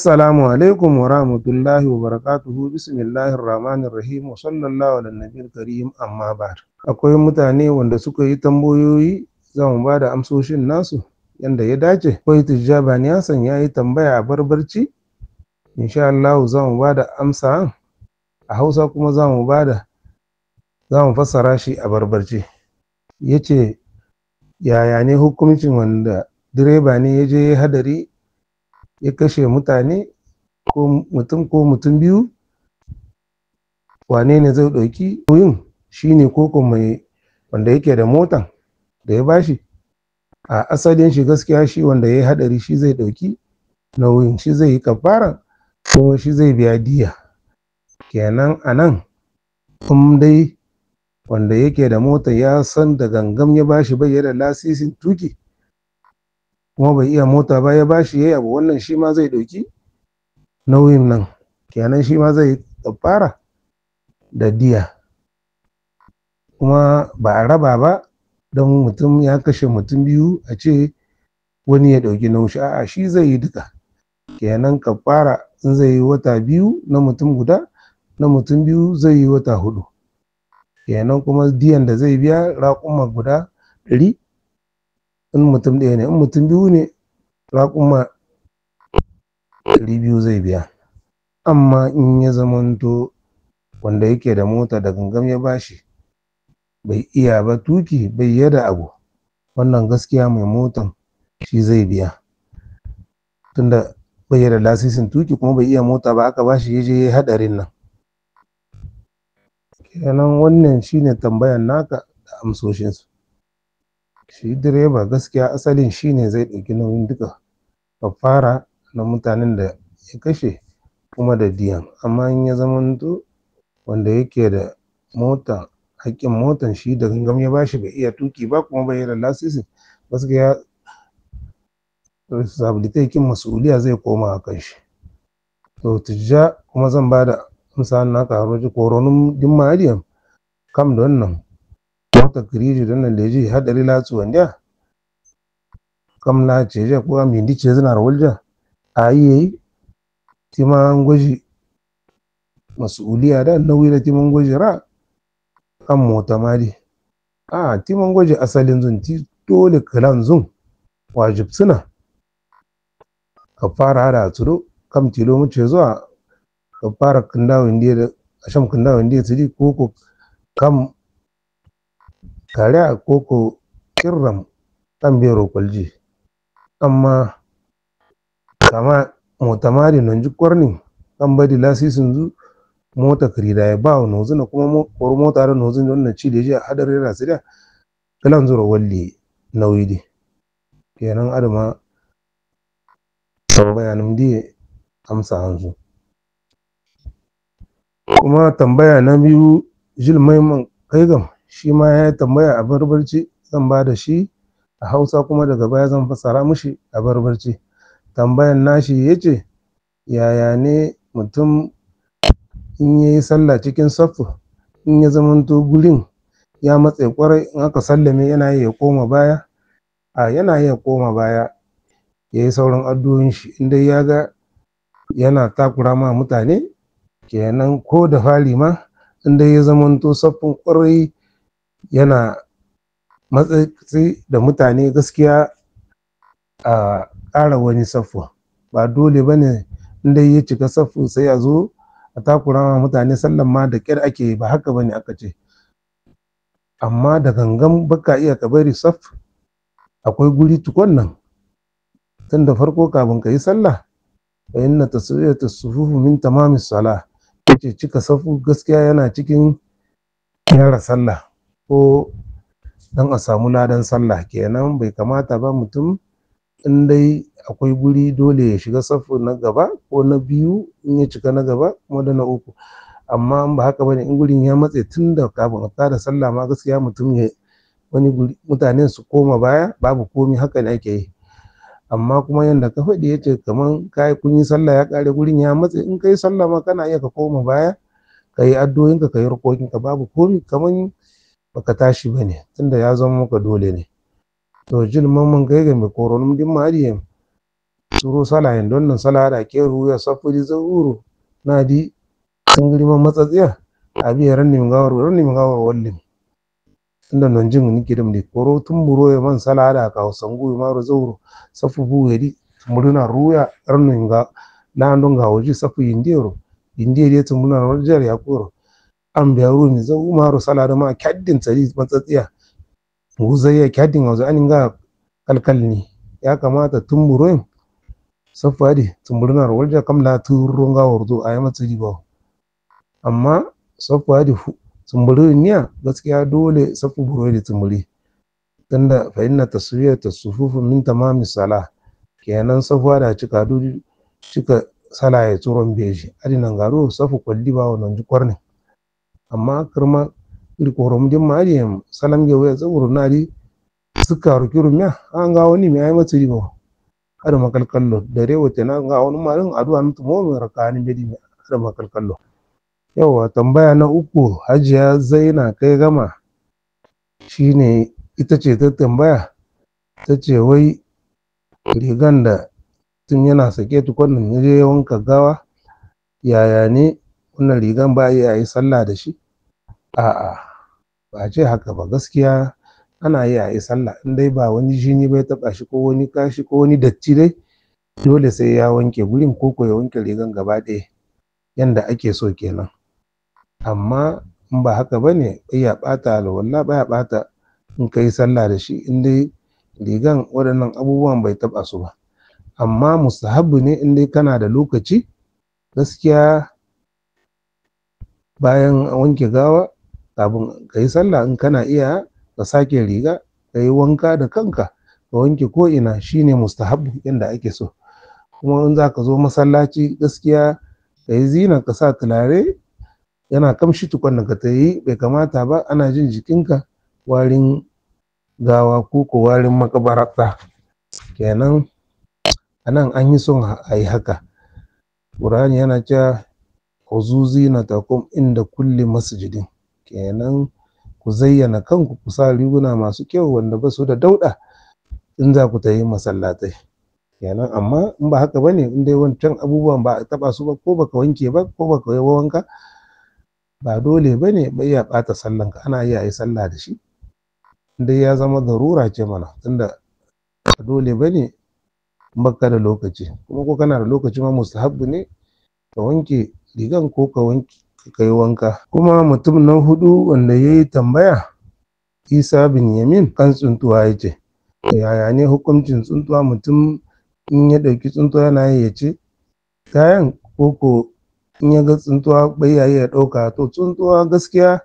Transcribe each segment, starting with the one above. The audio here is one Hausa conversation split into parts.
Assalamu alaikum wa rahmatullahi wa barakatuhu. Bismillahir Rahmanir Rahim wa sallallahu ala nabiyil karim, amma ba'd. Akwai mutane wanda suka yi tambayoyi, za mu ba da amsoshin nasu yanda ya dace. Akwai Tijjabani Hassan ya yi tambaya a barbarci, insha Allah za mu ba da amsa a Hausa kuma za mu fassara shi a barbarci. Yace yaya ne hukuncin wanda direba ne ya je hadari ya kashe mutane ko mutum biyu, wane ne zai ɗauki nauyin, shi ne koko mai wanda yake da motan da ya bashi? A asalin shi gaskiya shi wanda ya yi hadari shi zai ɗauki nauyin, shi zai yi kafara kuma shi zai biya diya. Kenan a nan dai wanda yake da mota ya san da gangam ya bashi bai da lasisin tuki kuma bai iya mota ba ya bashi yayi abu, wannan shi ma zai ɗauki nauyin nan, kenan shi ma zai kafara da diya. Kuma ba a raba ba don mutum ya kashe mutum biyu a ce wani ya ɗauki nauyi, a'a shi zai yi duka. Kenan kafara in zai yi wata biyu na mutum guda, na mutum biyu zai yi wata 4. Kenan kuma diyan da zai biya raƙuma guda 100 in mutum ɗaya ne, in mutum biyu ne raƙuma 200 zai biya. Amma in ya zamanto wanda yake da mota da gangam ya bashi bai iya ba tuki, bai yada abu, wannan gaskiya mai motan shi zai biya, tunda bai da lasisin tuki kuma bai iya mota ba aka bashi ya je hadarin nan. Kenan wannan shine tambayan naka da amsoshinsu. Shi direba gaskiya asalin shi ne zai ɗauki nauyin duka kafara na mutanen da ya kashe kuma da diyan. Amma in ya zamanto wanda yake da mota, haƙƙin motan shi da gangam ya bashi bai iya tuki ba kuma bai da lasisi, gaskiya responsibility mas'uliya zai koma a kan shi. To tijja kuma zan ba da amsa naka haroji koronum din mariyan kam da wannan mota kiriji don nan leji hadari latsu wanda kam na ceje ko am yindi ce zina rawalja a yi timan gwaji mas'uliya da nauyi da timan gwaji ra kan mota mari a timan gwaji asalin zun ti dole kalan zun wajib suna ka fara hada tsoro kam tilo mu ce zuwa ka fara kindawo indiya da asham kindawo indiya tsiri koko kam kare koko kirram kan bero kwalji. Amma kama mota mari nan ji kwarni kan badi lasisin zu mota kirida ya ba wa nozuna kuma koro mota da nozun wannan ci da ji a hadari da siriya kalan zura walli nauyi di. Kenan adama bayanin diye amsa hanzu. Kuma tambaya na biyu Jilmaiman Kaigam shi ma ya tambaya a barbarci, zan ba da shi a Hausa kuma daga baya zan fassara mushi a barbarci. Tambayan nashi yace yaya ne mutum in yayi sallah cikin saffu, in ya zamanto gurin ya matse kwarai, in aka sallame yana iya koma baya? Yana iya koma baya yayi sauran addu'o'in shi inda ya ga yana takura ma mutane. Kenan ko da fari ma inda ya zamanto saffin kwarai yana matsayi da mutane, gaskiya a ƙara wani saffu, ba dole bane inda ya cika saffu sai a zo a takura ma mutane, sallan ma da ƙyar ake, ba haka bane aka ce. Amma da gangan baka iya ka bari saff akwai guri tukon nan tun da farko kafin ka yi sallah, fa inna taswiyata sufufu min tamamis salah, yace cika safu gaskiya yana cikin gyara sallah ko dan a samu ladan sallah. Kenan bai kamata ba mutum in dai akwai guri dole ya shiga safu na gaba ko na biyu, in ya cika na gaba kuma da na uku. Amma in ba haka bane, in gurin ya matse tun da kafin a tada sallah ma gaskiya mutum ya wani guri mutanen su koma baya, babu komi, haka ne ake yi. Amma kuma yanda ka faɗi yace kaman kai kun yi sallah ya ƙare gurin ya matse, in kai sallah ma kana iya ka koma baya ka yi addu'o'inka, ka yi rukokinka, babu komi, kaman baka tashi bane tunda ya zama maka dole ne. To Jilmaiman Kaigam mai koronum din mariyan suro salayen don nan sala da ke ruya safuri zauro na di sangirma matsatsiya abi ranni gawar wallin tunda non jin ni kidum di koro tumburo ya man sala da ka sangu maro zauro safu bu yedi muruna ruya ranni ga na don ga waji safu indiro indire tumuna rojar ya koro an biya rumi zau maro sala da ma kaddin tsari matsatsiya guzayya kaddin wazo an ga kalkalni ya kamata tumburo safu adi tumuruna rojar kamla turun ga warzo ayi matsiri ba amma safu adi tumburi niya gaskiya dole safu buro da tumburi tunda fa inna taswiyata sufufu min tamami sala kenan safu da cika sala ya tsoron beji adinan garo safu kwalli ba wannan jukwar ne amma kirma rikorom din ma adiyan salam ge waya zaburu nadi suka rukiru miya an ga wani mai matsiri ba ada makalkallo dare wata na ga wani malin addu'a mutum mu rakani bedi ada makalkallo. Yawa tambaya na uku Hajiya Zaina kai gama shine ita ce ta tambaya ta ce wai rigan da tun yana sake tukunnin ya je wanka gawa yaya ne wannan rigan ba ya yi sallah da shi? A'a ba ce haka ba, gaskiya ana yi sallah in dai ba wani jini bai taba shi ko wani kashi ko wani datti dai dole sai ya wanke gurin ko ya wanke rigan gaba ɗaya yanda ake so kenan. Amma in ba haka ba ne ya ɓata alwala ba ya ɓata in ka yi sallah da shi in dai rigan waɗannan abubuwan bai taɓa su ba. Amma mustahabbu ne in dai kana da lokaci gaskiya bayan wanke gawa kafin ka yi sallah in kana iya ka sake riga ka yi wanka da kanka ka wanke ko ina shine mustahabbu yanda ake so. Kuma in za ka zo masallaci gaskiya ka yi zina ka sa turare yana kamshi tukun ka ta yi bai kamata ba ana jin jikinka warin gawa ko warin makabarata kenan anan an yi son a yi haka. Qur'ani yana cewa khuzu zinatakum inda kulli masjidin, kenan ku zayyana kanku ku sa riguna masu kyau wanda ba su da dauda in za ku ta yi masallatai kenan. Amma in ba haka bane in dai wancan abubuwan ba a taba su ba ko baka wanke ba ko baka yi wanka ba dole bane bai ya bata sallanka, ana iya yi sallah da shi dai ya zama darura ce mana tunda dole bane baka da lokaci. Kuma ko kana da lokaci ma mustahabbu ne ka wanke rigan ko ka yi wanka. Kuma mutum na hudu wanda ya yi tambaya Isa bin Yamin kan tsuntuwa ya ce yaya ne hukuncin tsuntuwa, mutum in ya ɗauki tsuntuwa yana ya ce kayan koko in ya ga tsuntuwa bai yayi ya ɗauka. To tsuntuwa gaskiya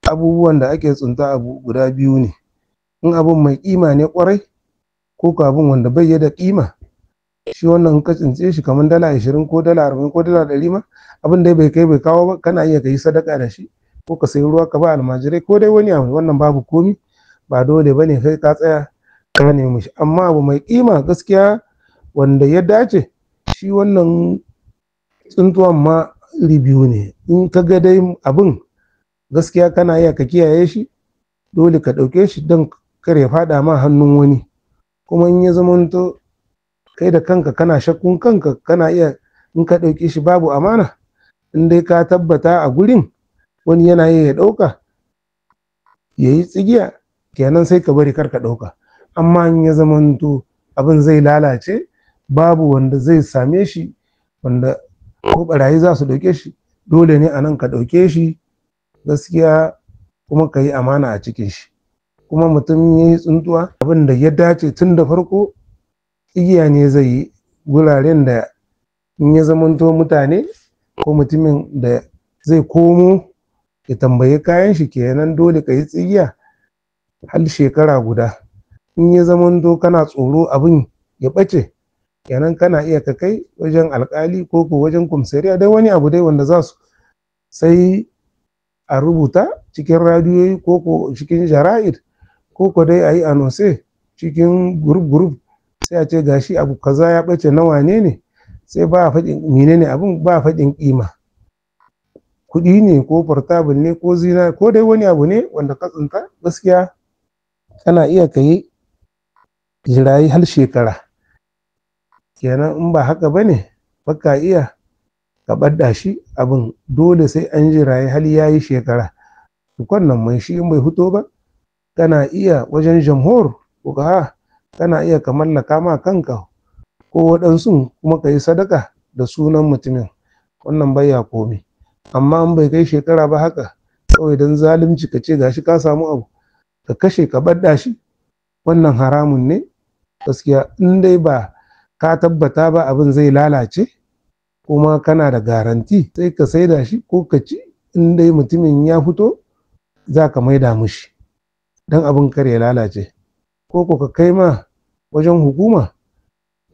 abubuwan da ake tsunta abu guda biyu ne, in abun mai kima ne kwarai ko abun wanda bai yi da kima shi wannan ka tsince shi kamar $20 ko $40 ko $100 ma abin dai bai kai bai kawo ba kana iya ka yi sadaka da shi ko ka sayi ruwa ka ba almajirai ko dai wani abu, wannan babu komi ba dole bane kai ka tsaya ka nemi shi. Amma abu mai kima gaskiya wanda ya dace shi wannan tsuntuwan ma iri biyu ne, in ka ga dai abin gaskiya kana iya ka kiyaye shi dole ka ɗauke shi don kar ya faɗa ma hannun wani. Kuma in ya zamanto kai da kanka kana shakkun kanka kana iya in ka ɗauke shi babu amana in dai ka tabbata a gurin wani yana iya ya ɗauka ya yi tsigiya kenan sai ka bari kar ka ɗauka. Amma in ya zamanto abin zai lalace babu wanda zai same shi wanda ko barayi za su ɗauke shi dole ne a nan ka ɗauke shi gaskiya kuma ka yi amana a cikin shi. Kuma mutum ya yi tsuntuwa abin da ya dace tun da farko igiya ne zai yi guraren da in ya zamanto mutane ko mutumin da zai komo ya tambayi kayan shi kenan dole ka yi tsigiya har shekara guda. In ya zamanto kana tsoro abin ya ɓace kenan kana iya ka kai wajen alkali ko wajen kumsariya dai wani abu dai wanda za su sai a rubuta cikin radiyoyi ko cikin jara'id ko dai a yi anose cikin group sai a ce gashi abu kaza ya ɓace na wane ne, sai ba a faɗin menene abin, ba a faɗin ƙima kuɗi ne ko portable ne ko zina ko dai wani abu ne wanda ka tsinta gaskiya kana iya ka yi jirayi har shekara kenan in ba haka ba ne baka iya ka ɓadda shi abin dole sai an jiraye hali ya yi shekara. Tukwan nan mai shi in bai fito ba kana iya wajen jamhur fuqaha kana iya ka mallaka ma kanka ko waɗansu kuma ka yi sadaka da sunan mutumin, wannan bai ya komi. Amma in bai kai shekara ba haka kawai don zalunci ka ce gashi ka samu abu ka kashe ka ɓadda shi, wannan haramun ne gaskiya. In dai ba ka tabbata ba abin zai lalace kuma kana da garanti sai ka saida shi ko ka ci, in dai mutumin ya fito za ka maida mushi don abin kar ya lalace, ko ka kai ma wajen hukuma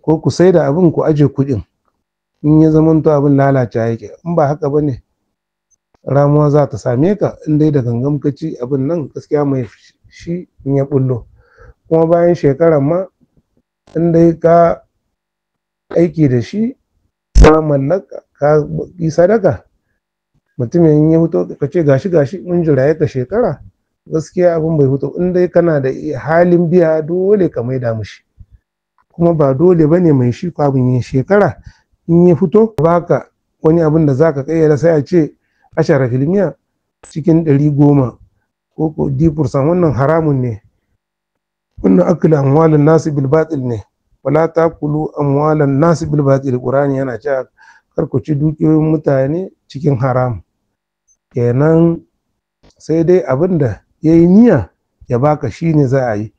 ko ku saida abin ku aje kuɗin in ya zamanto abin lalace yake. In ba haka ba ne ramuwa za ta same ka in dai da gangan ka ci abin nan gaskiya mai shi in ya bullo. Kuma bayan shekaran ma in dai ka aiki da shi ka mallaka ka yi sadaka, mutumin ya fito ka ce gashi mun jiraye ka shekara, gaskiya abin bai fito. In dai kana da halin biya dole ka maida mushi, kuma ba dole ba ne mai shi abin yin shekara in ya fito baka wani abin da za ka kayyada sai a ce 10% cikin 110 ko dipursan, wannan haramun ne. Wannan akila amwalin nasu bil batil ne, wala taqulu amwalan nasu bil batil. Qur'ani yana cewa kar ku ci dukiyoyin mutane cikin haram. Kenan sai dai abin da yayi niyya ya baka shine za a yi,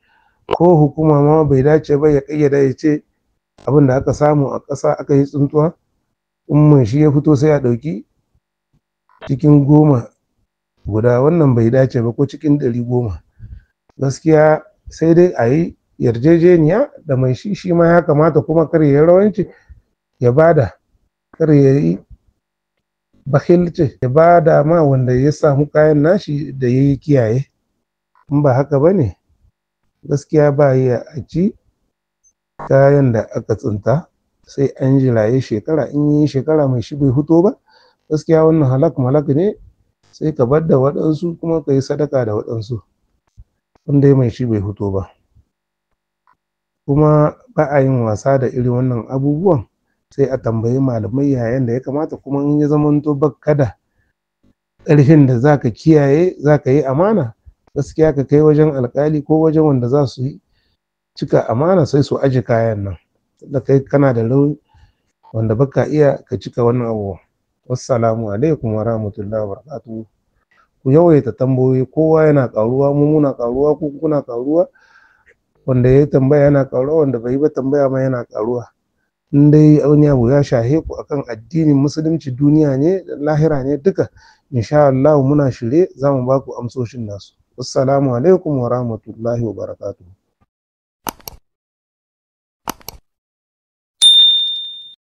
ko hukuma ma bai dace ba ya kayyada ya ce abin da aka samu a ƙasa aka yi tsuntuwa in mun shi ya fito sai a ɗauki cikin 10 guda, wannan bai dace ba, ko cikin 110. Gaskiya sai dai a yi yarjejeniya da mai shi ma ya kamata kuma kar ya yi rawanci ya bada, kar ya yi bakhilci ya bada ma wanda ya samu kayan nashi da ya yi kiyaye. In ba haka ba ne gaskiya ba ya a ci kayan da aka tsinta sai an jiraye shekara. In yi shekara mai shi bai fito ba gaskiya wannan halak malak ne, sai ka bar da waɗansu kuma ka yi sadaka da waɗansu in dai mai shi bai fito ba. Kuma ba a yin wasa da irin wannan abubuwan, sai a tambayi malamai yayin da ya kamata. Kuma in ya zamanto baka da ƙarfin da za ka kiyaye za ka yi amana, gaskiya ka kai wajen alƙali ko wajen wanda za su yi cika amana sai su aje kayan nan, da kai kana da rauni wanda baka iya ka cika wannan abu. Wassalamu alaikum wa rahmatullahi wa barakatuhu. Ku yawaita tambayoyi, kowa yana ƙaruwa, mu muna ƙaruwa, ku kuna ƙaruwa, wanda ya tambaya yana ƙaruwa, wanda bai yi ba tambaya ma yana ƙaruwa. In dai wani abu ya shahe ku akan addinin musulunci, duniya ne da lahira ne duka, insha Allah muna shirye za mu ba ku amsoshin nasu. Wassalamu alaikum wa rahmatullahi wa barakatuhu.